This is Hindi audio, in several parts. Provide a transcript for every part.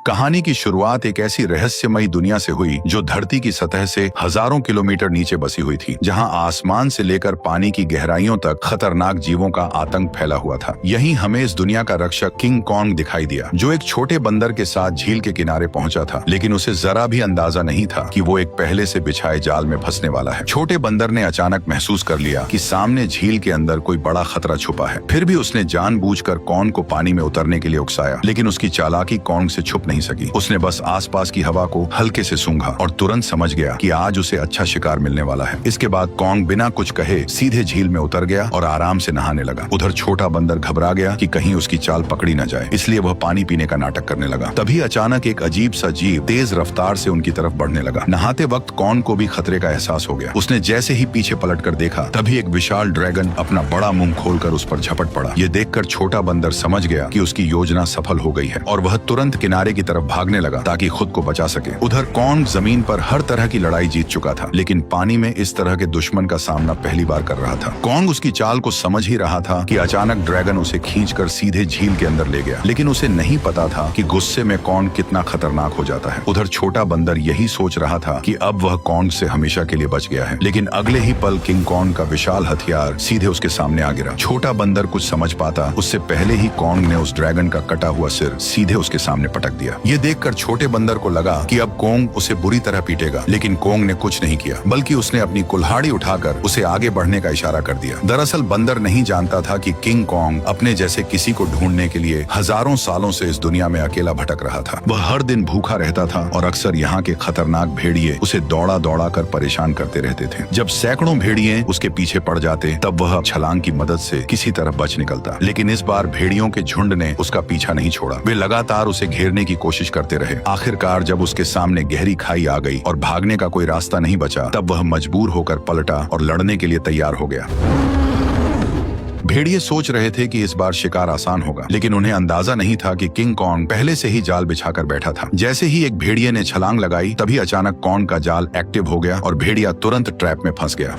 कहानी की शुरुआत एक ऐसी रहस्यमयी दुनिया से हुई जो धरती की सतह से हजारों किलोमीटर नीचे बसी हुई थी, जहां आसमान से लेकर पानी की गहराइयों तक खतरनाक जीवों का आतंक फैला हुआ था। यहीं हमें इस दुनिया का रक्षक किंग कॉन्ग दिखाई दिया, जो एक छोटे बंदर के साथ झील के किनारे पहुंचा था, लेकिन उसे जरा भी अंदाजा नहीं था कि वो एक पहले से बिछाए जाल में फंसने वाला है। छोटे बंदर ने अचानक महसूस कर लिया कि सामने झील के अंदर कोई बड़ा खतरा छुपा है। फिर भी उसने जानबूझकर कॉन्ग को पानी में उतरने के लिए उकसाया, लेकिन उसकी चालाकी कॉन्ग से छुप नहीं सकी। उसने बस आसपास की हवा को हल्के से सूंघा और तुरंत समझ गया कि आज उसे अच्छा शिकार मिलने वाला है। इसके बाद कॉन्ग बिना कुछ कहे सीधे झील में उतर गया और आराम से नहाने लगा। उधर छोटा बंदर घबरा गया कि कहीं उसकी चाल पकड़ी न जाए, इसलिए वह पानी पीने का नाटक करने लगा। तभी अचानक एक अजीब सा जीव तेज रफ्तार से उनकी तरफ बढ़ने लगा। नहाते वक्त कॉन्ग को भी खतरे का एहसास हो गया। उसने जैसे ही पीछे पलट कर देखा, तभी एक विशाल ड्रैगन अपना बड़ा मुंह खोलकर उस पर झपट पड़ा। ये देखकर छोटा बंदर समझ गया कि उसकी योजना सफल हो गई है और वह तुरंत किनारे की तरफ भागने लगा ताकि खुद को बचा सके। उधर कॉन्ग जमीन पर हर तरह की लड़ाई जीत चुका था, लेकिन पानी में इस तरह के दुश्मन का सामना पहली बार कर रहा था। कॉन्ग उसकी चाल को समझ ही रहा था कि अचानक ड्रैगन उसे खींचकर सीधे झील के अंदर ले गया, लेकिन उसे नहीं पता था कि गुस्से में कॉन्ग कितना खतरनाक हो जाता है। उधर छोटा बंदर यही सोच रहा था कि अब वह कॉन्ग से हमेशा के लिए बच गया है, लेकिन अगले ही पल किंग कॉन्ग का विशाल हथियार सीधे उसके सामने आ गिरा। छोटा बंदर कुछ समझ पाता उससे पहले ही कॉन्ग ने उस ड्रैगन का कटा हुआ सिर सीधे उसके सामने पटक दिया। ये देखकर छोटे बंदर को लगा कि अब कॉन्ग उसे बुरी तरह पीटेगा, लेकिन कॉन्ग ने कुछ नहीं किया, बल्कि उसने अपनी कुल्हाड़ी उठाकर उसे आगे बढ़ने का इशारा कर दिया। दरअसल बंदर नहीं जानता था कि किंग कॉन्ग अपने जैसे किसी को ढूंढने के लिए हजारों सालों से इस दुनिया में अकेला भटक रहा था। वह हर दिन भूखा रहता था और अक्सर यहाँ के खतरनाक भेड़िए उसे दौड़ा दौड़ा कर परेशान करते रहते थे। जब सैकड़ों भेड़िए उसके पीछे पड़ जाते, तब वह छलांग की मदद से किसी तरह बच निकलता। लेकिन इस बार भेड़ियों के झुंड ने उसका पीछा नहीं छोड़ा। वे लगातार उसे घेरने की कोशिश करते रहे। आखिरकार जब उसके सामने गहरी खाई आ गई और भागने का कोई रास्ता नहीं बचा, तब वह मजबूर होकर पलटा और लड़ने के लिए तैयार हो गया। भेड़िए सोच रहे थे कि इस बार शिकार आसान होगा, लेकिन उन्हें अंदाजा नहीं था कि किंग कॉन्ग पहले से ही जाल बिछाकर बैठा था। जैसे ही एक भेड़िए ने छलांग लगाई, तभी अचानक कॉन्ग का जाल एक्टिव हो गया और भेड़िया तुरंत ट्रैप में फंस गया।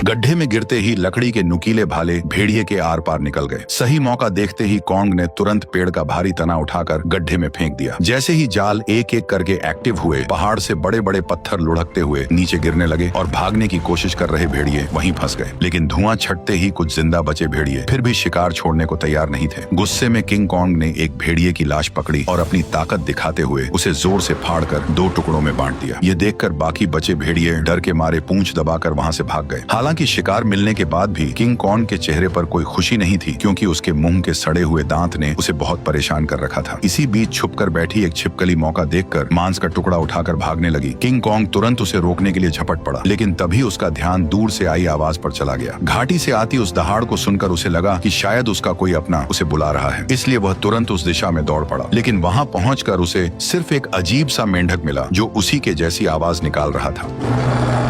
गड्ढे में गिरते ही लकड़ी के नुकीले भाले भेड़िए के आर पार निकल गए। सही मौका देखते ही कॉन्ग ने तुरंत पेड़ का भारी तना उठाकर गड्ढे में फेंक दिया। जैसे ही जाल एक एक करके एक्टिव हुए, पहाड़ से बड़े बड़े पत्थर लुढ़कते हुए नीचे गिरने लगे और भागने की कोशिश कर रहे भेड़िए वहीं फंस गए। लेकिन धुआं छटते ही कुछ जिंदा बचे भेड़िए फिर भी शिकार छोड़ने को तैयार नहीं थे। गुस्से में किंग कॉन्ग ने एक भेड़िए की लाश पकड़ी और अपनी ताकत दिखाते हुए उसे जोर से फाड़कर 2 टुकड़ों में बांट दिया। ये देखकर बाकी बचे भेड़िए डर के मारे पूंछ दबाकर वहां से भाग गए। हालांकि शिकार मिलने के बाद भी किंग कॉन्ग के चेहरे पर कोई खुशी नहीं थी, क्योंकि उसके मुंह के सड़े हुए दांत ने उसे बहुत परेशान कर रखा था। इसी बीच छुपकर बैठी एक छिपकली मौका देखकर मांस का टुकड़ा उठाकर भागने लगी। किंग कॉन्ग तुरंत उसे रोकने के लिए झपट पड़ा, लेकिन तभी उसका ध्यान दूर से आई आवाज पर चला गया। घाटी से आती उस दहाड़ को सुनकर उसे लगा कि शायद उसका कोई अपना उसे बुला रहा है, इसलिए वह तुरंत उस दिशा में दौड़ पड़ा। लेकिन वहां पहुंचकर उसे सिर्फ एक अजीब सा मेंढक मिला जो उसी के जैसी आवाज निकाल रहा था।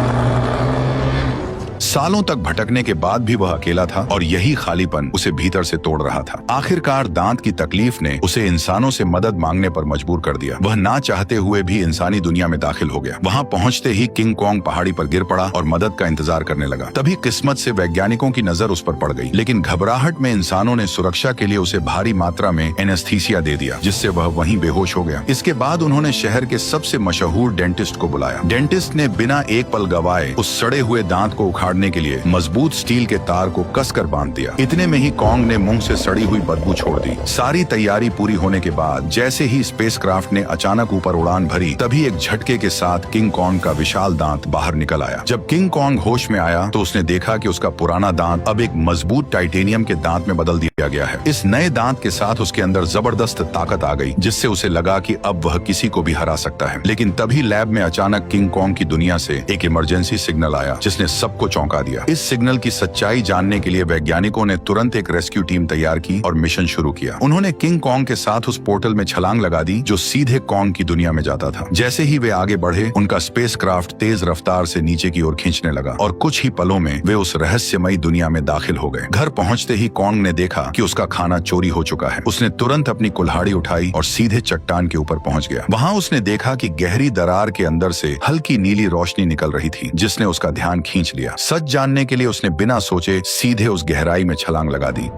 सालों तक भटकने के बाद भी वह अकेला था और यही खालीपन उसे भीतर से तोड़ रहा था। आखिरकार दांत की तकलीफ ने उसे इंसानों से मदद मांगने पर मजबूर कर दिया। वह ना चाहते हुए भी इंसानी दुनिया में दाखिल हो गया। वहां पहुंचते ही किंग कॉन्ग पहाड़ी पर गिर पड़ा और मदद का इंतजार करने लगा। तभी किस्मत से वैज्ञानिकों की नजर उस पर पड़ गई, लेकिन घबराहट में इंसानों ने सुरक्षा के लिए उसे भारी मात्रा में एनेस्थीसिया दे दिया, जिससे वह वहीं बेहोश हो गया। इसके बाद उन्होंने शहर के सबसे मशहूर डेंटिस्ट को बुलाया। डेंटिस्ट ने बिना एक पल गवाए उस सड़े हुए दांत को उखाड़ने के लिए मजबूत स्टील के तार को कसकर बांध दिया। इतने में ही कॉन्ग ने मुंह से सड़ी हुई बदबू छोड़ दी। सारी तैयारी पूरी होने के बाद जैसे ही स्पेसक्राफ्ट ने अचानक ऊपर उड़ान भरी, तभी एक झटके के साथ किंग कॉन्ग का विशाल दांत बाहर निकल आया। जब किंग कॉन्ग होश में आया तो उसने देखा कि उसका पुराना दांत अब एक मजबूत टाइटेनियम के दांत में बदल दिया गया है। इस नए दांत के साथ उसके अंदर जबरदस्त ताकत आ गई, जिससे उसे लगा कि अब वह किसी को भी हरा सकता है। लेकिन तभी लैब में अचानक किंग कॉन्ग की दुनिया से एक इमरजेंसी सिग्नल आया, जिसने सबको चौंका दिया। इस सिग्नल की सच्चाई जानने के लिए वैज्ञानिकों ने तुरंत एक रेस्क्यू टीम तैयार की और मिशन शुरू किया। उन्होंने किंग कॉन्ग के साथ उस पोर्टल में छलांग लगा दी जो सीधे कॉन्ग की दुनिया में जाता था। जैसे ही वे आगे बढ़े, उनका स्पेसक्राफ्ट तेज रफ्तार से नीचे की ओर खींचने लगा और कुछ ही पलों में वे उस रहस्यमयी दुनिया में दाखिल हो गए। घर पहुंचते ही कॉन्ग ने देखा कि उसका खाना चोरी हो चुका है। उसने तुरंत अपनी कुल्हाड़ी उठाई और सीधे चट्टान के ऊपर पहुंच गया। वहां उसने देखा कि गहरी दरार के अंदर से हल्की नीली रोशनी निकल रही थी, जिसने उसका ध्यान खींच लिया। सच जानने के लिए उसने बिना सोचे सीधे उस गहराई में छलांग लगा दी।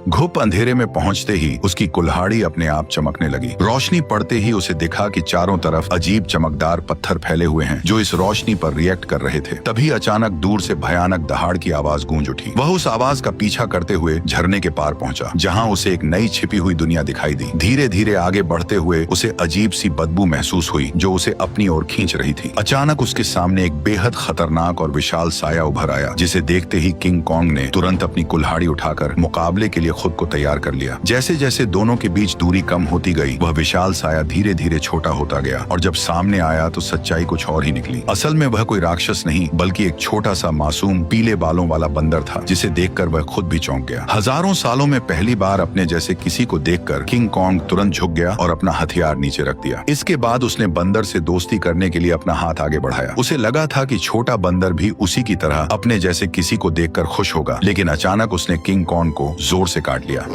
घुप अंधेरे में पहुंचते ही उसकी कुल्हाड़ी अपने आप चमकने लगी। रोशनी पड़ते ही उसे दिखा कि चारों तरफ अजीब चमकदार पत्थर फैले हुए हैं जो इस रोशनी पर रिएक्ट कर रहे थे। तभी अचानक दूर से भयानक दहाड़ की आवाज गूंज उठी। वह उस आवाज का पीछा करते हुए झरने के पार पहुंचा, जहां उसे एक नई छिपी हुई दुनिया दिखाई दी। धीरे धीरे आगे बढ़ते हुए उसे अजीब सी बदबू महसूस हुई जो उसे अपनी ओर खींच रही थी। अचानक उसके सामने एक बेहद खतरनाक और विशाल साया उभर आया, जिसे देखते ही किंग कॉन्ग ने तुरंत अपनी कुल्हाड़ी उठाकर मुकाबले के लिए खुद को तैयार कर लिया। जैसे जैसे दोनों के बीच दूरी कम होती गई, वह विशाल साया धीरे धीरे छोटा होता गया और जब सामने आया तो सच्चाई कुछ और ही निकली। असल में वह कोई राक्षस नहीं बल्कि एक छोटा सा मासूम पीले बालों वाला बंदर था, जिसे देखकर वह खुद भी चौंक गया। हजारों सालों में पहली बार अपने जैसे किसी को देखकर किंग कॉन्ग तुरंत झुक गया और अपना हथियार नीचे रख दिया। इसके बाद उसने बंदर से दोस्ती करने के लिए अपना हाथ आगे बढ़ाया। उसे लगा था कि छोटा बंदर भी उसी की तरह अपने जैसे किसी को देखकर खुश होगा, लेकिन अचानक उसने किंग कॉन्ग को जोर से काट लिया।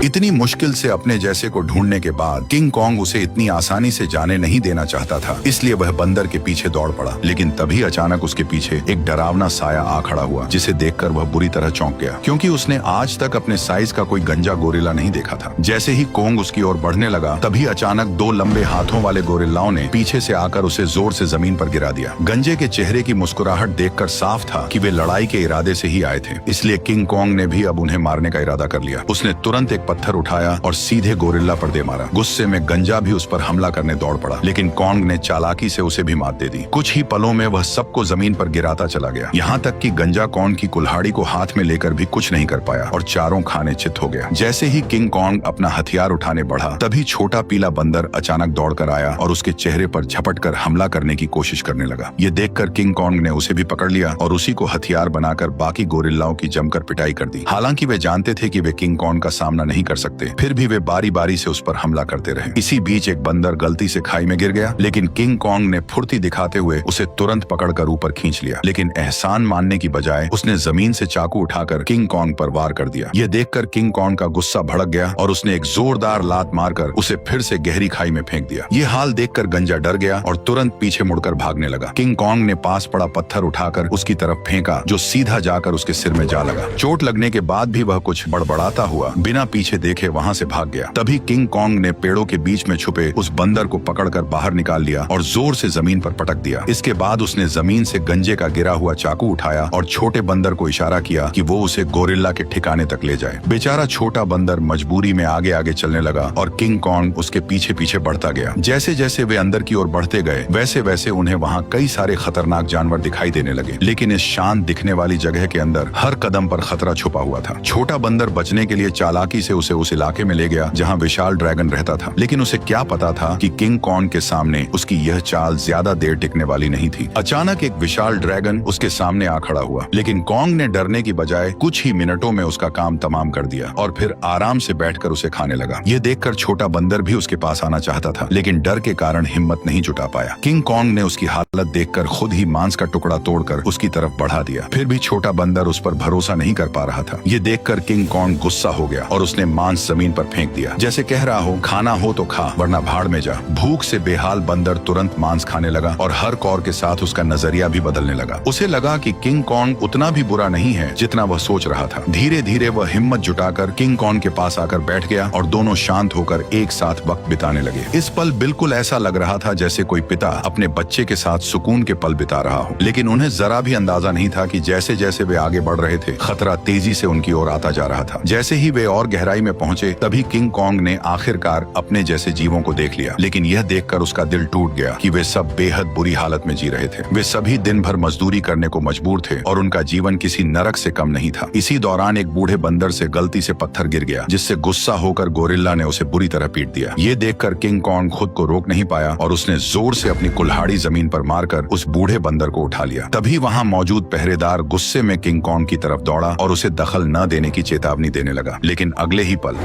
इतनी मुश्किल से अपने जैसे को ढूंढने के बाद किंग कॉन्ग उसे इतनी आसानी से जाने नहीं देना चाहता था, इसलिए वह बंदर के पीछे दौड़ पड़ा। लेकिन तभी अचानक उसके पीछे एक डरावना साया आ खड़ा हुआ, जिसे देखकर वह बुरी तरह चौंक गया, क्योंकि उसने आज तक अपने साइज का कोई गंजा गोरिल्ला नहीं देखा था। जैसे ही कॉन्ग उसकी ओर बढ़ने लगा, तभी अचानक दो लंबे हाथों वाले गोरिल्लाओं ने पीछे से आकर उसे जोर से जमीन पर गिरा दिया। गंजे के चेहरे की मुस्कुराहट देखकर साफ था कि वे लड़ाई के इरादे से ही आए थे, इसलिए किंग कॉन्ग ने भी अब उन्हें मारने का इरादा कर लिया। उसने तुरंत पत्थर उठाया और सीधे गोरिल्ला पर दे मारा। गुस्से में गंजा भी उस पर हमला करने दौड़ पड़ा, लेकिन कॉन्ग ने चालाकी से उसे भी मात दे दी। कुछ ही पलों में वह सबको जमीन पर गिराता चला गया, यहाँ तक कि गंजा कॉन्ग की कुल्हाड़ी को हाथ में लेकर भी कुछ नहीं कर पाया और चारों खाने चित हो गया। जैसे ही किंग कॉन्ग अपना हथियार उठाने बढ़ा, तभी छोटा पीला बंदर अचानक दौड़ कर आया और उसके चेहरे पर झपट कर हमला करने की कोशिश करने लगा। ये देखकर किंग कॉन्ग ने उसे भी पकड़ लिया और उसी को हथियार बनाकर बाकी गोरिल्लाओं की जमकर पिटाई कर दी। हालांकि वे जानते थे कि वे किंग कॉन्ग का सामना नहीं कर सकते, फिर भी वे बारी बारी से उस पर हमला करते रहे। इसी बीच एक बंदर गलती से खाई में गिर गया, लेकिन किंग कॉन्ग ने फुर्ती दिखाते हुए उसे तुरंत पकड़कर ऊपर खींच लिया। लेकिन एहसान मानने की बजाय उसने जमीन से चाकू उठाकर किंग कॉन्ग पर वार कर दिया। यह देखकर किंग कॉन्ग का गुस्सा भड़क गया और उसने एक जोरदार लात मारकर उसे फिर से गहरी खाई में फेंक दिया। ये हाल देखकर गंजा डर गया और तुरंत पीछे मुड़कर भागने लगा। किंग कॉन्ग ने पास पड़ा पत्थर उठाकर उसकी तरफ फेंका, जो सीधा जाकर उसके सिर में जा लगा। चोट लगने के बाद भी वह कुछ बड़बड़ाता हुआ बिना पीछे देखे वहां से भाग गया। तभी किंग कॉन्ग ने पेड़ों के बीच में छुपे उस बंदर को पकड़कर बाहर निकाल लिया और जोर से जमीन पर पटक दिया। इसके बाद उसने जमीन से गंजे का गिरा हुआ चाकू उठाया और छोटे बंदर को इशारा किया कि वो उसे गोरिल्ला के ठिकाने तक ले जाए। बेचारा छोटा बंदर मजबूरी में आगे आगे चलने लगा और किंग कॉन्ग उसके पीछे पीछे बढ़ता गया। जैसे जैसे वे अंदर की ओर बढ़ते गए, वैसे वैसे उन्हें वहाँ कई सारे खतरनाक जानवर दिखाई देने लगे, लेकिन इस शांत दिखने वाली जगह के अंदर हर कदम पर खतरा छुपा हुआ था। छोटा बंदर बचने के लिए चालाकी से उसे उस इलाके में ले गया जहाँ विशाल ड्रैगन रहता था, लेकिन उसे क्या पता था कि किंग कॉन्ग के सामने उसकी यह चाल ज्यादा देर टिकने वाली नहीं थी। अचानक एक विशाल ड्रैगन उसके सामने आ खड़ा हुआ, लेकिन कॉन्ग ने डरने की बजाय कुछ ही मिनटों में उसका काम तमाम कर दिया और फिर आराम से बैठकर उसे खाने लगा। ये देखकर छोटा बंदर भी उसके पास आना चाहता था, लेकिन डर के कारण हिम्मत नहीं जुटा पाया। किंग कॉन्ग ने उसकी हालत देखकर खुद ही मांस का टुकड़ा तोड़कर उसकी तरफ बढ़ा दिया। फिर भी छोटा बंदर उस पर भरोसा नहीं कर पा रहा था। ये देखकर किंग कॉन्ग गुस्सा हो गया और उसने मांस जमीन पर फेंक दिया, जैसे कह रहा हो खाना हो तो खा वरना भाड़ में जा। भूख से बेहाल बंदर तुरंत मांस खाने लगा और हर कौर के साथ उसका नजरिया भी बदलने लगा। उसे लगा कि किंग कॉन्ग उतना भी बुरा नहीं है जितना वह सोच रहा था। धीरे धीरे वह हिम्मत जुटाकर किंग कॉन्ग के पास आकर बैठ गया और दोनों शांत होकर एक साथ वक्त बिताने लगे। इस पल बिल्कुल ऐसा लग रहा था जैसे कोई पिता अपने बच्चे के साथ सुकून के पल बिता रहा हो, लेकिन उन्हें जरा भी अंदाजा नहीं था कि जैसे जैसे वे आगे बढ़ रहे थे, खतरा तेजी से उनकी ओर आता जा रहा था। जैसे ही वे और गहराई में पहुंचे, तभी किंग कॉन्ग ने आखिरकार अपने जैसे जीवों को देख लिया, लेकिन यह देखकर उसका दिल टूट गया कि वे सब बेहद बुरी हालत में जी रहे थे। वे सभी दिन भर मजदूरी करने को मजबूर थे और उनका जीवन किसी नरक से कम नहीं था। इसी दौरान एक बूढ़े बंदर से गलती से पत्थर गिर गया, जिससे गुस्सा होकर गोरिल्ला ने उसे बुरी तरह पीट दिया। ये देखकर किंग कॉन्ग खुद को रोक नहीं पाया और उसने जोर से अपनी कुल्हाड़ी जमीन पर मारकर उस बूढ़े बंदर को उठा लिया। तभी वहाँ मौजूद पहरेदार गुस्से में किंग कॉन्ग की तरफ दौड़ा और उसे दखल न देने की चेतावनी देने लगा, लेकिन अगले ही पल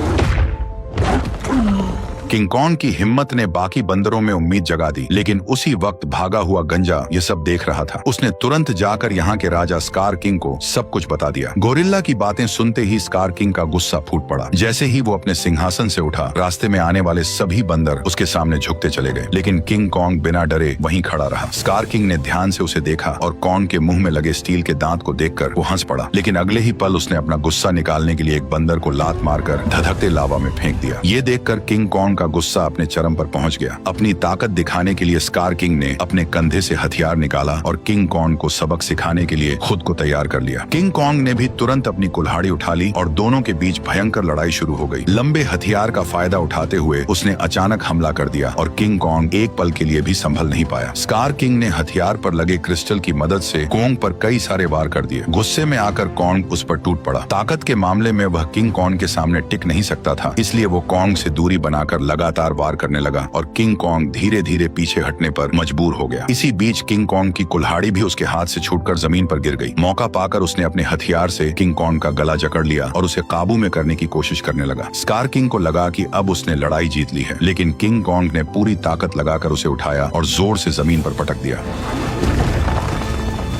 किंग कॉन्ग की हिम्मत ने बाकी बंदरों में उम्मीद जगा दी, लेकिन उसी वक्त भागा हुआ गंजा ये सब देख रहा था। उसने तुरंत जाकर यहाँ के राजा स्कार किंग को सब कुछ बता दिया। गोरिल्ला की बातें सुनते ही स्कार किंग का गुस्सा फूट पड़ा। जैसे ही वो अपने सिंहासन से उठा, रास्ते में आने वाले सभी बंदर उसके सामने झुकते चले गए, लेकिन किंग कॉन्ग बिना डरे वहीं खड़ा रहा। स्कार किंग ने ध्यान से उसे देखा और कॉन्ग के मुंह में लगे स्टील के दांत को देखकर वो हंस पड़ा, लेकिन अगले ही पल उसने अपना गुस्सा निकालने के लिए एक बंदर को लात मारकर धधकते लावा में फेंक दिया। ये देखकर किंग कॉन्ग का गुस्सा अपने चरम पर पहुंच गया। अपनी ताकत दिखाने के लिए स्कार किंग ने अपने कंधे से हथियार निकाला और किंग कॉन्ग को सबक सिखाने के लिए खुद को तैयार कर लिया। किंग कॉन्ग ने भी तुरंत अपनी कुल्हाड़ी उठा ली और दोनों के बीच भयंकर लड़ाई शुरू हो गई। लंबे हथियार का फायदा उठाते हुए उसने अचानक हमला कर दिया और किंग कॉन्ग एक पल के लिए भी संभल नहीं पाया। स्कार किंग ने हथियार पर लगे क्रिस्टल की मदद से कॉन्ग पर कई सारे वार कर दिए। गुस्से में आकर कॉन्ग उस पर टूट पड़ा। ताकत के मामले में वह किंग कॉन्ग के सामने टिक नहीं सकता था, इसलिए वो कॉन्ग से दूरी बनाकर लगातार वार करने लगा और किंग कॉन्ग धीरे धीरे पीछे हटने पर मजबूर हो गया। इसी बीच किंग कॉन्ग की कुल्हाड़ी भी उसके हाथ से छूटकर जमीन पर गिर गई। मौका पाकर उसने अपने हथियार से किंग कॉन्ग का गला जकड़ लिया और उसे काबू में करने की कोशिश करने लगा। स्कार किंग को लगा कि अब उसने लड़ाई जीत ली है, लेकिन किंग कॉन्ग ने पूरी ताकत लगाकर उसे उठाया और जोर से जमीन पर पटक दिया।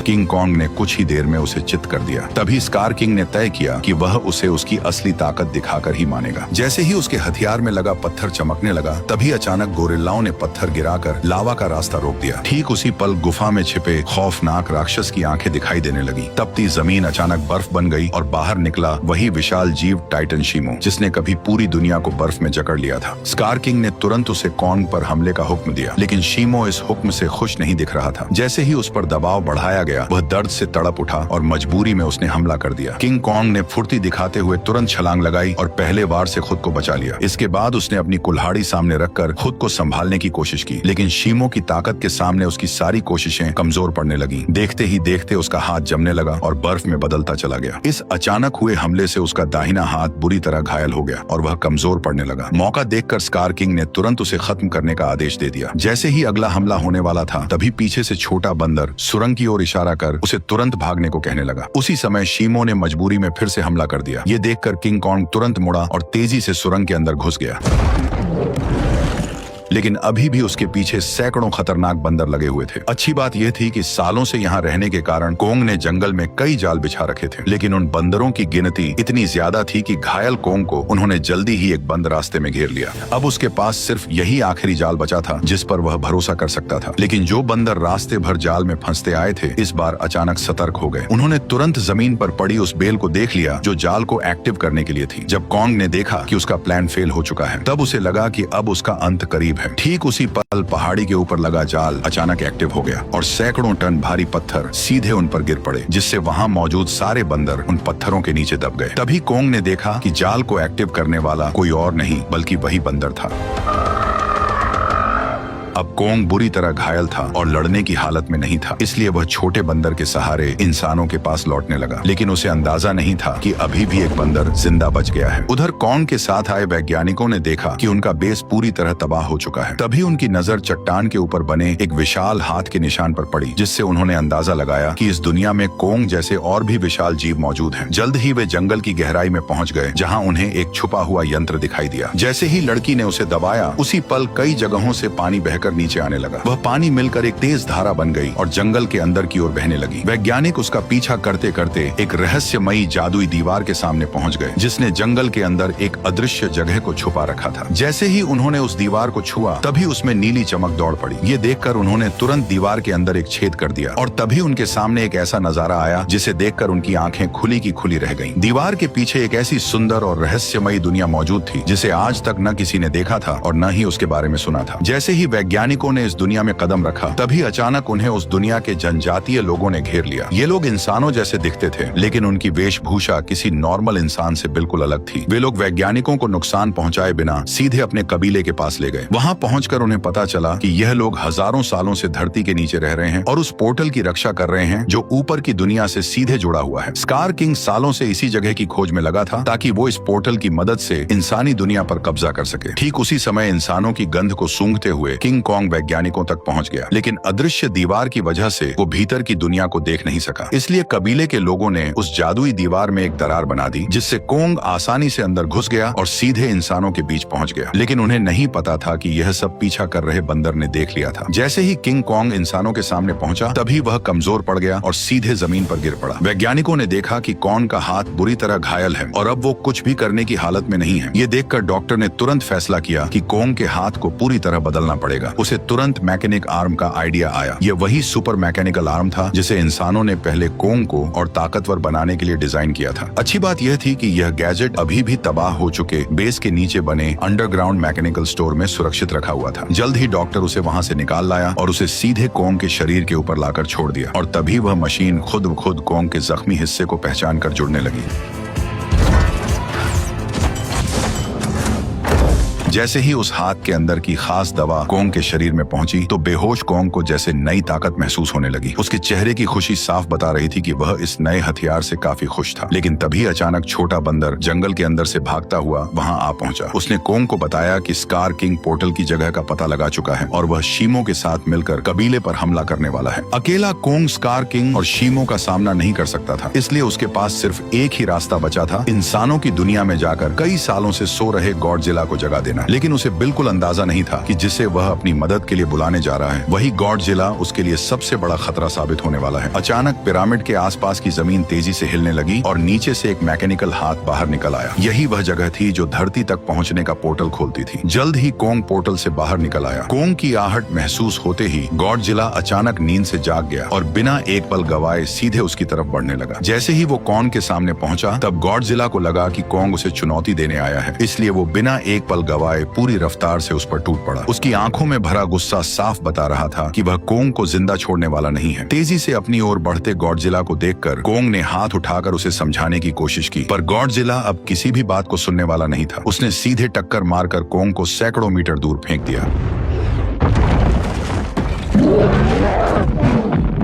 किंग कॉन्ग ने कुछ ही देर में उसे चित कर दिया। तभी स्कार किंग ने तय किया कि वह उसे उसकी असली ताकत दिखाकर ही मानेगा। जैसे ही उसके हथियार में लगा पत्थर चमकने लगा, तभी अचानक गोरिल्लाओं ने पत्थर गिराकर लावा का रास्ता रोक दिया। ठीक उसी पल गुफा में छिपे खौफनाक राक्षस की आंखें दिखाई देने लगी। तपती जमीन अचानक बर्फ बन गई और बाहर निकला वही विशाल जीव टाइटन शीमो, जिसने कभी पूरी दुनिया को बर्फ में जकड़ लिया था। स्कार किंग ने तुरंत उसे कॉन्ग पर हमले का हुक्म दिया, लेकिन शीमो इस हुक्म से खुश नहीं दिख रहा था। जैसे ही उस पर दबाव बढ़ाया गया, वह दर्द से तड़प उठा और मजबूरी में उसने हमला कर दिया। किंग कॉन्ग ने फुर्ती दिखाते हुए तुरंत छलांग लगाई और पहले वार से खुद को बचा लिया। इसके बाद उसने अपनी कुल्हाड़ी सामने रखकर खुद को संभालने की कोशिश की, लेकिन शीमो की ताकत के सामने उसकी सारी कोशिशें कमजोर पड़ने लगी। देखते ही देखते उसका हाथ जमने लगा और बर्फ में बदलता चला गया। इस अचानक हुए हमले से उसका दाहिना हाथ बुरी तरह घायल हो गया और वह कमजोर पड़ने लगा। मौका देखकर स्कार किंग ने तुरंत उसे खत्म करने का आदेश दे दिया। जैसे ही अगला हमला होने वाला था, तभी पीछे से छोटा बंदर सुरंग की ओर इशारा कर उसे तुरंत भागने को कहने लगा। उसी समय शीमो ने मजबूरी में फिर से हमला कर दिया। ये देखकर किंग कॉन्ग तुरंत मुड़ा और तेजी से सुरंग के अंदर घुस गया, लेकिन अभी भी उसके पीछे सैकड़ों खतरनाक बंदर लगे हुए थे। अच्छी बात यह थी कि सालों से यहाँ रहने के कारण कोंग ने जंगल में कई जाल बिछा रखे थे, लेकिन उन बंदरों की गिनती इतनी ज्यादा थी कि घायल कोंग को उन्होंने जल्दी ही एक बंद रास्ते में घेर लिया। अब उसके पास सिर्फ यही आखिरी जाल बचा था जिस पर वह भरोसा कर सकता था। लेकिन जो बंदर रास्ते भर जाल में फंसते आए थे, इस बार अचानक सतर्क हो गए। उन्होंने तुरंत जमीन पर पड़ी उस बेल को देख लिया जो जाल को एक्टिव करने के लिए थी। जब कोंग ने देखा कि उसका प्लान फेल हो चुका है, तब उसे लगा कि अब उसका अंत करीब है। ठीक उसी पल पहाड़ी के ऊपर लगा जाल अचानक एक्टिव हो गया और सैकड़ों टन भारी पत्थर सीधे उन पर गिर पड़े, जिससे वहां मौजूद सारे बंदर उन पत्थरों के नीचे दब गए। तभी कोंग ने देखा कि जाल को एक्टिव करने वाला कोई और नहीं बल्कि वही बंदर था। अब कोंग बुरी तरह घायल था और लड़ने की हालत में नहीं था, इसलिए वह छोटे बंदर के सहारे इंसानों के पास लौटने लगा। लेकिन उसे अंदाजा नहीं था कि अभी भी एक बंदर जिंदा बच गया है। उधर कोंग के साथ आए वैज्ञानिकों ने देखा कि उनका बेस पूरी तरह तबाह हो चुका है। तभी उनकी नजर चट्टान के ऊपर बने एक विशाल हाथ के निशान पर पड़ी, जिससे उन्होंने अंदाजा लगाया कि इस दुनिया में कोंग जैसे और भी विशाल जीव मौजूद हैं। जल्द ही वे जंगल की गहराई में पहुंच गए, जहां उन्हें एक छुपा हुआ यंत्र दिखाई दिया। जैसे ही लड़की ने उसे दबाया, उसी पल कई जगहों से पानी बहकर नीचे आने लगा। वह पानी मिलकर एक तेज धारा बन गई और जंगल के अंदर की ओर बहने लगी। वैज्ञानिक उसका पीछा करते करते एक रहस्यमयी जादुई दीवार के सामने पहुंच गए, जिसने जंगल के अंदर एक अदृश्य जगह को छुपा रखा था। जैसे ही उन्होंने उस दीवार को छुआ, तभी उसमें नीली चमक दौड़ पड़ी। ये देखकर उन्होंने तुरंत दीवार के अंदर एक छेद कर दिया और तभी उनके सामने एक ऐसा नजारा आया जिसे देखकर उनकी आंखें खुली की खुली रह गईं। दीवार के पीछे एक ऐसी सुंदर और रहस्यमयी दुनिया मौजूद थी जिसे आज तक न किसी ने देखा था और न ही उसके बारे में सुना था। जैसे ही वैज्ञानिकों ने इस दुनिया में कदम रखा, तभी अचानक उन्हें उस दुनिया के जनजातीय लोगों ने घेर लिया। ये लोग इंसानों जैसे दिखते थे, लेकिन उनकी वेशभूषा किसी नॉर्मल इंसान से बिल्कुल अलग थी। वे लोग वैज्ञानिकों को नुकसान पहुंचाए बिना सीधे अपने कबीले के पास ले गए। वहां पहुंचकर उन्हें पता चला कि यह लोग हजारों सालों से धरती के नीचे रह रहे हैं और उस पोर्टल की रक्षा कर रहे हैं जो ऊपर की दुनिया से सीधे जुड़ा हुआ है। स्कार किंग सालों से इसी जगह की खोज में लगा था ताकि वो इस पोर्टल की मदद से इंसानी दुनिया पर कब्जा कर सके। ठीक उसी समय इंसानों की गंध को सूंघते हुए किंग कॉन्ग वैज्ञानिकों तक पहुंच गया, लेकिन अदृश्य दीवार की वजह से वो भीतर की दुनिया को देख नहीं सका। इसलिए कबीले के लोगों ने उस जादुई दीवार में एक दरार बना दी, जिससे कॉन्ग आसानी से अंदर घुस गया और सीधे इंसानों के बीच पहुंच गया। लेकिन उन्हें नहीं पता था कि यह सब पीछा कर रहे बंदर ने देख लिया था। जैसे ही किंग कॉन्ग इंसानों के सामने पहुंचा, तभी वह कमजोर पड़ गया और सीधे जमीन पर गिर पड़ा। वैज्ञानिकों ने देखा कि कॉन्ग का हाथ बुरी तरह घायल है और अब वो कुछ भी करने की हालत में नहीं है। ये देखकर डॉक्टर ने तुरंत फैसला किया कि कॉन्ग के हाथ को पूरी तरह बदलना पड़ेगा। उसे तुरंत मैकेनिक आर्म का आइडिया आया। यह वही सुपर मैकेनिकल आर्म था जिसे इंसानों ने पहले कॉन्ग को और ताकतवर बनाने के लिए डिजाइन किया था। अच्छी बात यह थी कि यह गैजेट अभी भी तबाह हो चुके बेस के नीचे बने अंडरग्राउंड मैकेनिकल स्टोर में सुरक्षित रखा हुआ था। जल्द ही डॉक्टर उसे वहां से निकाल लाया और उसे सीधे कॉन्ग के शरीर के ऊपर लाकर छोड़ दिया, और तभी वह मशीन खुद ब खुद कॉन्ग के जख्मी हिस्से को पहचान कर जुड़ने लगी। जैसे ही उस हाथ के अंदर की खास दवा कॉन्ग के शरीर में पहुंची, तो बेहोश कॉन्ग को जैसे नई ताकत महसूस होने लगी। उसके चेहरे की खुशी साफ बता रही थी कि वह इस नए हथियार से काफी खुश था। लेकिन तभी अचानक छोटा बंदर जंगल के अंदर से भागता हुआ वहां आ पहुंचा। उसने कॉन्ग को बताया कि स्कार किंग पोर्टल की जगह का पता लगा चुका है और वह शीमो के साथ मिलकर कबीले पर हमला करने वाला है। अकेला कॉन्ग स्कार किंग और शीमो का सामना नहीं कर सकता था, इसलिए उसके पास सिर्फ एक ही रास्ता बचा था, इंसानों की दुनिया में जाकर कई सालों से सो रहे गॉडजिला को जगा देना। लेकिन उसे बिल्कुल अंदाजा नहीं था कि जिसे वह अपनी मदद के लिए बुलाने जा रहा है, वही गॉडजिला उसके लिए सबसे बड़ा खतरा साबित होने वाला है। अचानक पिरामिड के आसपास की जमीन तेजी से हिलने लगी और नीचे से एक मैकेनिकल हाथ बाहर निकल आया। यही वह जगह थी जो धरती तक पहुंचने का पोर्टल खोलती थी। जल्द ही कॉन्ग पोर्टल से बाहर निकल आया। कॉन्ग की आहट महसूस होते ही गॉडजिला अचानक नींद से जाग गया और बिना एक पल गवाए सीधे उसकी तरफ बढ़ने लगा। जैसे ही वो कॉन्ग के सामने पहुंचा, तब गॉडजिला को लगा कि कॉन्ग उसे चुनौती देने आया है, इसलिए वो बिना एक पल गवाए पूरी रफ्तार से उस पर टूट पड़ा। उसकी आंखों में भरा गुस्सा साफ बता रहा था कि वह कॉन्ग को जिंदा छोड़ने वाला नहीं है। तेजी से अपनी ओर बढ़ते गॉडजिला को देखकर कॉन्ग ने हाथ उठाकर उसे समझाने की कोशिश की, पर गॉडजिला अब किसी भी बात को सुनने वाला नहीं था। उसने सीधे टक्कर मारकर कॉन्ग को सैकड़ों मीटर दूर फेंक दिया।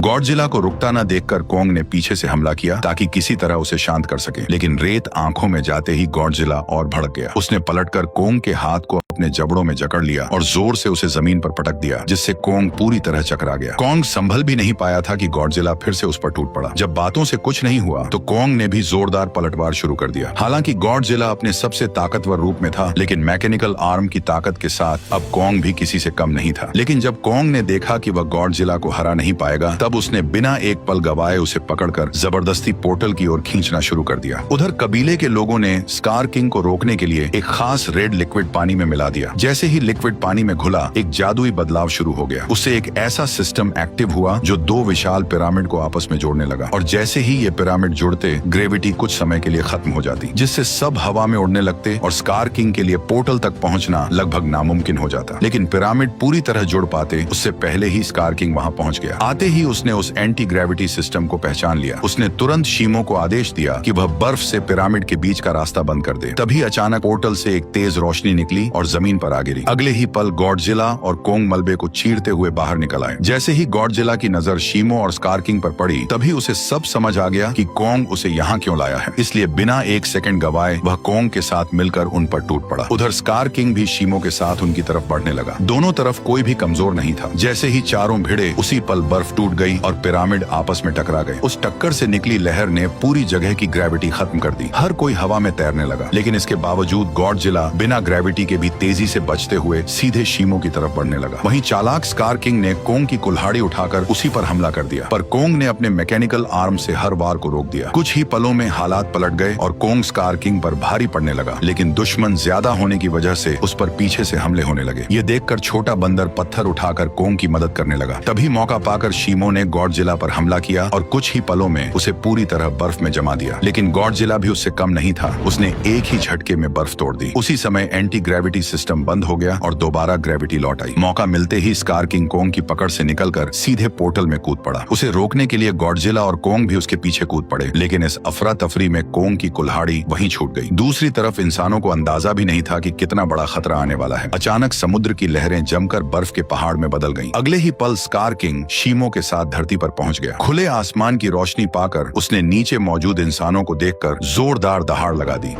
गॉडजिला को रुकता न देखकर कॉन्ग ने पीछे से हमला किया ताकि किसी तरह उसे शांत कर सके, लेकिन रेत आंखों में जाते ही गॉडजिला और भड़क गया। उसने पलटकर कॉन्ग के हाथ को अपने जबड़ों में जकड़ लिया और जोर से उसे जमीन पर पटक दिया, जिससे कॉन्ग पूरी तरह चकरा गया। कॉन्ग संभल भी नहीं पाया था कि गॉडजिला फिर से उस पर टूट पड़ा। जब बातों से कुछ नहीं हुआ तो कॉन्ग ने भी जोरदार पलटवार शुरू कर दिया। हालांकि गॉडजिला अपने सबसे ताकतवर रूप में था, लेकिन मैकेनिकल आर्म की ताकत के साथ अब कॉन्ग भी किसी से कम नहीं था। लेकिन जब कॉन्ग ने देखा कि वह गॉडजिला को हरा नहीं पाएगा, तब उसने बिना एक पल गवाए उसे पकड़कर जबरदस्ती पोर्टल की ओर खींचना शुरू कर दिया। उधर कबीले के लोगों ने स्कार किंग को रोकने के लिए एक खास रेड लिक्विड पानी में मिला दिया। जैसे ही लिक्विड पानी में घुला, एक जादुई बदलाव शुरू हो गया। उससे एक ऐसा सिस्टम एक्टिव हुआ जो दो विशाल पिरामिड को आपस में जोड़ने लगा, और जैसे ही ये पिरामिड जुड़ते, ग्रेविटी कुछ समय के लिए खत्म हो जाती, जिससे सब हवा में उड़ने लगते और स्कार किंग के लिए पोर्टल तक पहुंचना लगभग नामुमकिन हो जाता। लेकिन पिरामिड पूरी तरह जुड़ पाते उससे पहले ही स्कार किंग वहां पहुंच गया। आते ही उसने उस एंटी ग्रेविटी सिस्टम को पहचान लिया। उसने तुरंत शीमो को आदेश दिया कि वह बर्फ से पिरामिड के बीच का रास्ता बंद कर दे। तभी अचानक पोर्टल से एक तेज रोशनी निकली और जमीन पर आ गिरी। अगले ही पल गॉडजिला और कॉन्ग मलबे को चीरते हुए बाहर निकल आए। जैसे ही गॉडजिला की नजर शीमो और स्कार किंग पर पड़ी, तभी उसे सब समझ आ गया कि कॉन्ग उसे यहाँ क्यों लाया है। इसलिए बिना एक सेकंड गवाए वह कॉन्ग के साथ मिलकर उन पर टूट पड़ा। उधर स्कार किंग भी शीमो के साथ उनकी तरफ बढ़ने लगा। दोनों तरफ कोई भी कमजोर नहीं था। जैसे ही चारों भिड़े, उसी पल बर्फ टूट गई और पिरामिड आपस में टकरा गए। उस टक्कर से निकली लहर ने पूरी जगह की ग्रेविटी खत्म कर दी। हर कोई हवा में तैरने लगा, लेकिन इसके बावजूद गॉडजिला बिना ग्रेविटी के भी तेजी से बचते हुए सीधे शीमो की तरफ बढ़ने लगा। वहीं चालाक स्कार किंग ने कॉन्ग की कुल्हाड़ी उठाकर उसी पर हमला कर दिया, पर कॉन्ग ने अपने मैकेनिकल आर्म से हर वार को रोक दिया। कुछ ही पलों में हालात पलट गए और कॉन्ग स्कार किंग पर भारी पड़ने लगा, लेकिन दुश्मन ज्यादा होने की वजह से उस पर पीछे से हमले होने लगे। ये देखकर छोटा बंदर पत्थर उठाकर कॉन्ग की मदद करने लगा। तभी मौका पाकर शीमो ने गॉडजिला पर हमला किया और कुछ ही पलों में उसे पूरी तरह बर्फ में जमा दिया। लेकिन गॉडजिला भी उससे कम नहीं था। उसने एक ही झटके में बर्फ तोड़ दी। उसी समय एंटी ग्रेविटी सिस्टम बंद हो गया और दोबारा ग्रेविटी लौट आई। मौका मिलते ही स्कार किंग कॉन्ग की पकड़ से निकलकर सीधे पोर्टल में कूद पड़ा। उसे रोकने के लिए गॉडजिला और कॉन्ग भी उसके पीछे कूद पड़े, लेकिन इस अफरा तफरी में कॉन्ग की कुल्हाड़ी वहीं छूट गई। दूसरी तरफ इंसानों को अंदाजा भी नहीं था कि कितना बड़ा खतरा आने वाला है। अचानक समुद्र की लहरें जमकर बर्फ के पहाड़ में बदल गईं। अगले ही पल स्कार किंग शीमो के साथ धरती पर पहुंच गया। खुले आसमान की रोशनी पाकर उसने नीचे मौजूद इंसानों को देखकर जोरदार दहाड़ लगा दी।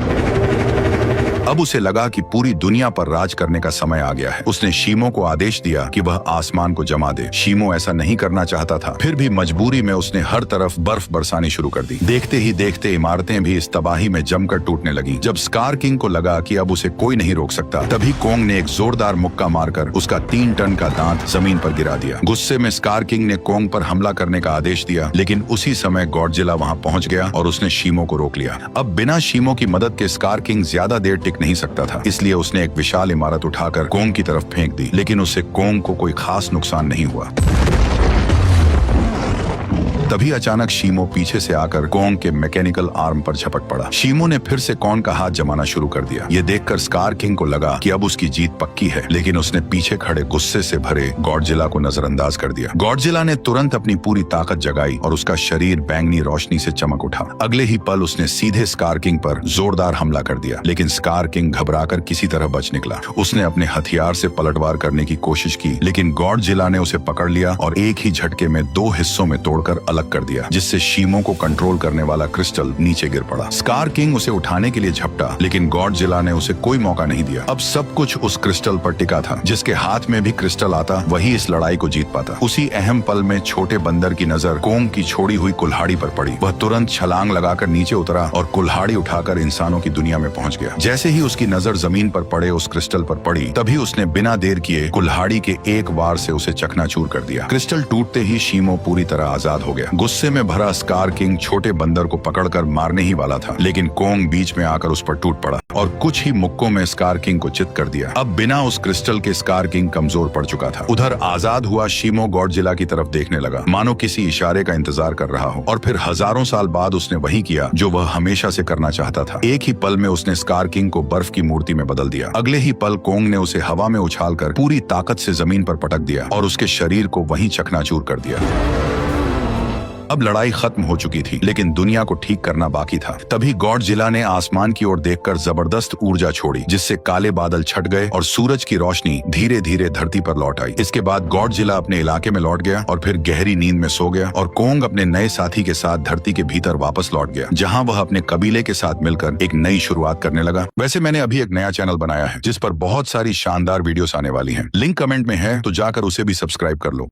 अब उसे लगा कि पूरी दुनिया पर राज करने का समय आ गया है। उसने शीमो को आदेश दिया कि वह आसमान को जमा दे। शीमो ऐसा नहीं करना चाहता था, फिर भी मजबूरी में उसने हर तरफ बर्फ बरसानी शुरू कर दी। देखते ही देखते इमारतें भी इस तबाही में जमकर टूटने लगी। जब स्कार किंग को लगा कि अब उसे कोई नहीं रोक सकता, तभी कोंग ने एक जोरदार मुक्का मारकर उसका 3 टन का दांत जमीन पर गिरा दिया। गुस्से में स्कार किंग ने कोंग पर हमला करने का आदेश दिया, लेकिन उसी समय गॉडजिला वहां पहुंच गया और उसने शीमो को रोक लिया। अब बिना शीमो की मदद के स्कार किंग ज्यादा देर टिक नहीं सकता था, इसलिए उसने एक विशाल इमारत उठाकर कोंग की तरफ फेंक दी, लेकिन उससे कोंग को कोई खास नुकसान नहीं हुआ। तभी अचानक शीमो पीछे से आकर कोंग के मैकेनिकल आर्म पर झपट पड़ा। शीमो ने फिर से कोंग का हाथ जमाना शुरू कर दिया। ये देखकर स्कार किंग को लगा कि अब उसकी जीत पक्की है, लेकिन उसने पीछे खड़े गुस्से से भरे गॉडजिला को नजरअंदाज कर दिया। गॉडजिला ने तुरंत अपनी पूरी ताकत जगाई और उसका शरीर बैंगनी रोशनी से चमक उठा। अगले ही पल उसने सीधे स्कार किंग पर जोरदार हमला कर दिया, लेकिन स्कार किंग घबराकर किसी तरह बच निकला। उसने अपने हथियार से पलटवार करने की कोशिश की, लेकिन गॉडजिला ने उसे पकड़ लिया और एक ही झटके में 2 हिस्सों में तोड़कर अलग कर दिया, जिससे शीमो को कंट्रोल करने वाला क्रिस्टल नीचे गिर पड़ा। स्कार किंग उसे उठाने के लिए झपटा, लेकिन गॉडजिला ने उसे कोई मौका नहीं दिया। अब सब कुछ उस क्रिस्टल पर टिका था। जिसके हाथ में भी क्रिस्टल आता, वही इस लड़ाई को जीत पाता। उसी अहम पल में छोटे बंदर की नजर कोंग की छोड़ी हुई कुल्हाड़ी पर पड़ी। वह तुरंत छलांग लगाकर नीचे उतरा और कुल्हाड़ी उठाकर इंसानों की दुनिया में पहुंच गया। जैसे ही उसकी नजर जमीन पर पड़े उस क्रिस्टल पर पड़ी, तभी उसने बिना देर किए कुल्हाड़ी के एक वार से उसे चकनाचूर कर दिया। क्रिस्टल टूटते ही शीमो पूरी तरह आजाद हो गया। गुस्से में भरा स्कार किंग छोटे बंदर को पकड़कर मारने ही वाला था, लेकिन कोंग बीच में आकर उस पर टूट पड़ा और कुछ ही मुक्कों में स्कार किंग को चित कर दिया। अब बिना उस क्रिस्टल के स्कार किंग कमजोर पड़ चुका था। उधर आजाद हुआ शीमो गॉडजिला की तरफ देखने लगा, मानो किसी इशारे का इंतजार कर रहा हो। और फिर हजारों साल बाद उसने वही किया जो वह हमेशा से करना चाहता था। एक ही पल में उसने स्कार किंग को बर्फ की मूर्ति में बदल दिया। अगले ही पल कोंग ने उसे हवा में उछालकर पूरी ताकत से जमीन पर पटक दिया और उसके शरीर को वहीं चकनाचूर कर दिया। अब लड़ाई खत्म हो चुकी थी, लेकिन दुनिया को ठीक करना बाकी था। तभी गॉडजिला ने आसमान की ओर देखकर जबरदस्त ऊर्जा छोड़ी, जिससे काले बादल छट गए और सूरज की रोशनी धीरे धीरे धरती पर लौट आई। इसके बाद गॉडजिला अपने इलाके में लौट गया और फिर गहरी नींद में सो गया और कोंग अपने नए साथी के साथ धरती के भीतर वापस लौट गया, जहां वह अपने कबीले के साथ मिलकर एक नई शुरुआत करने लगा। वैसे मैंने अभी एक नया चैनल बनाया है जिस पर बहुत सारी शानदार वीडियोस आने वाली हैं। लिंक कमेंट में है, तो जाकर उसे भी सब्सक्राइब कर लो।